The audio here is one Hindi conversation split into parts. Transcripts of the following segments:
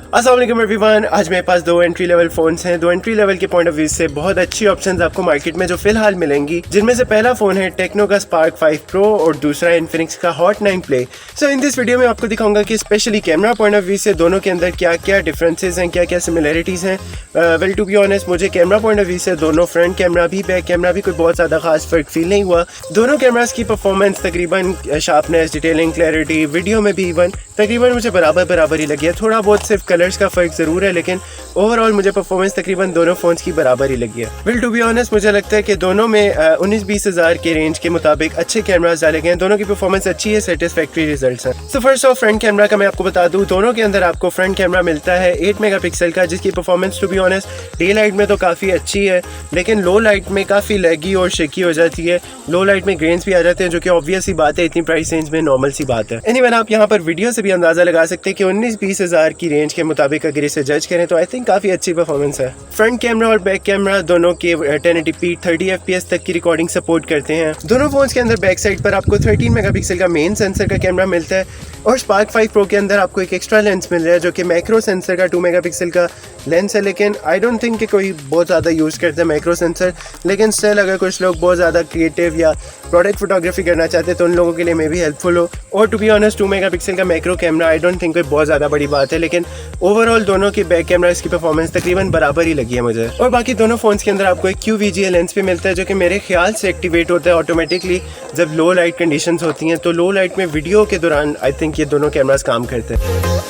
अस्सलाम वालेकुम एवरीवन। आज मेरे पास दो एंट्री लेवल फ़ोन्स हैं। दो एंट्री लेवल के पॉइंट ऑफ व्यू से बहुत अच्छी ऑप्शंस आपको मार्केट में जो फिलहाल मिलेंगी, जिनमें से पहला फ़ोन है टेक्नो का स्पार्क 5 प्रो और दूसरा इन्फिनिक्स का hot 9 play. So in this video में आपको दिखाऊंगा कि specially camera point of view से दोनों के अंदर क्या क्या डिफरेंसेस हैं, क्या क्या सिमिलरिटीज़ हैं। वेल टू बी ऑनेस्ट, मुझे कैमरा पॉइंट ऑफ व्यू से दोनों फ्रंट कैमरा भी बैक कैमरा भी कोई बहुत ज़्यादा खास फ़र्क फील नहीं हुआ। दोनों कैमरास की परफॉर्मेंस तकरीबन शार्पनेस, डिटेलिंग, क्लैरिटी, वीडियो में भी इवन तकरीबन मुझे बराबर ही लगी है। थोड़ा बहुत सिर्फ कलर्स का फ़र्क ज़रूर है, लेकिन ओवरऑल मुझे परफॉर्मेंस तकरीबन दोनों फ़ोन्स की बराबर ही लगी है। विल टू बी ऑनेस्ट, मुझे लगता है कि दोनों में 19-20 हज़ार के रेंज के मुताबिक अच्छे कैमरास डाले गए हैं। दोनों की परफॉर्मेंस अच्छी है, सेटिस्फैक्ट्री रिजल्ट्स हैं। So first of front camera का मैं आपको बता दूं, दोनों के अंदर आपको फ्रंट कैमरा मिलता है 8 मेगापिक्सल का, जिसकी performance to be honest day light में तो काफ़ी अच्छी है, लेकिन लो लाइट में काफ़ी लैगी और शेकी हो जाती है। लो लाइट में ग्रेन्स भी आ जाते हैं, जो कि ऑब्वियस सी बात है, इतनी प्राइस रेंज में नॉर्मल सी बात है। एनीवे, आप यहाँ पर वीडियो से भी अंदाजा लगा सकते हैं कि 19-20 हज़ार की रेंज के मुताबिक अगर इसे जज करें तो आई थिंक काफ़ी अच्छी परफॉर्मेंस है। फ्रंट कैमरा और बैक कैमरा दोनों के 1080p 30 fps तक की रिकॉर्डिंग सपोर्ट करते हैं। दोनों फोन्स के अंदर बैक साइड पर आपको 13 मेगापिक्सल का मेन सेंसर का कैमरा मिलता है और स्पार्क 5 प्रो के अंदर आपको एक एक्स्ट्रा लेंस मिल रहा है, जो कि मैक्रो सेंसर का 2 मेगापिक्सल का लेंस है। लेकिन आई डोंट थिंक कि कोई बहुत ज़्यादा यूज़ करता है मैक्रो सेंसर, लेकिन स्टिल अगर कुछ लोग बहुत ज़्यादा क्रिएटिव या प्रोडक्ट फोटोग्राफी करना चाहते हैं तो उन लोगों के लिए मे भी हेल्पफुल हो। और टू बी ऑनेस्ट 2 मेगापिक्सल का macro camera I don't think कोई बहुत ज़्यादा बड़ी बात है, लेकिन ओवरऑल दोनों की बैक कैमरा की परफॉर्मेंस तकरीबन बराबर ही लगी है मुझे। और बाकी दोनों फोन्स के अंदर आपको एक QVGA लेंस भी मिलता है, जो कि मेरे ख्याल से एक्टिवेट होता है ऑटोमेटिकली जब लो लाइट कंडीशंस होती हैं। तो लो लाइट में वीडियो के दौरान आई थिंक ये दोनों कैमरास काम करते हैं।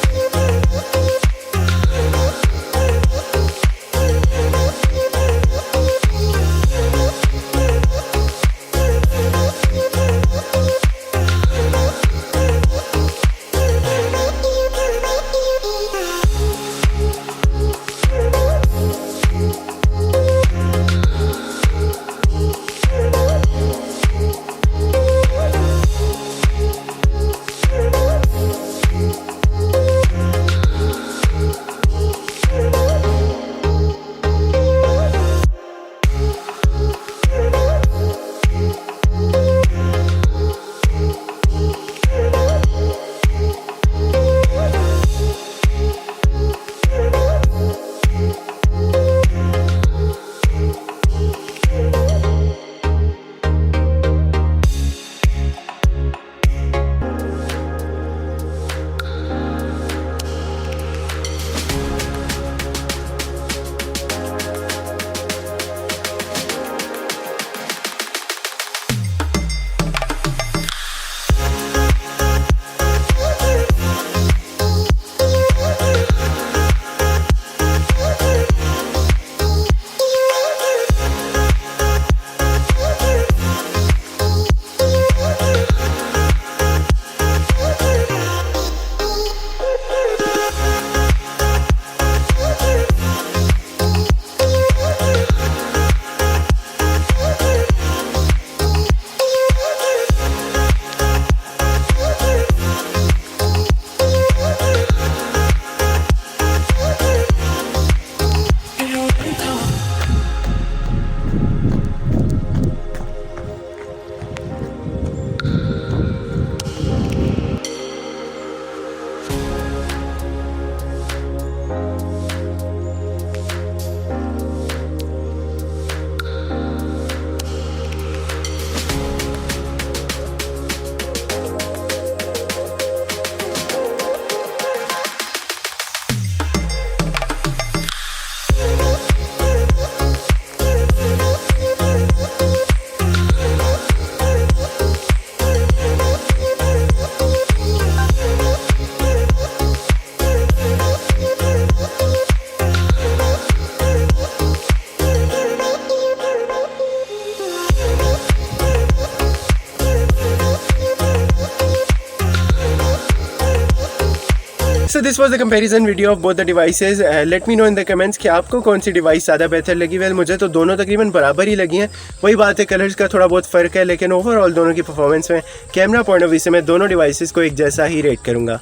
So this was the comparison video of both the devices. Let me know in the comments कि आपको कौन सी डिवाइस ज़्यादा बेहतर लगी। वेल मुझे तो दोनों तकरीबन बराबर ही लगी हैं। वही बात है, कलर्स का थोड़ा बहुत फ़र्क है, लेकिन ओवरऑल दोनों की परफॉर्मेंस में कैमरा पॉइंट ऑफ व्यू से मैं दोनों डिवाइसेस को एक जैसा ही रेट करूँगा।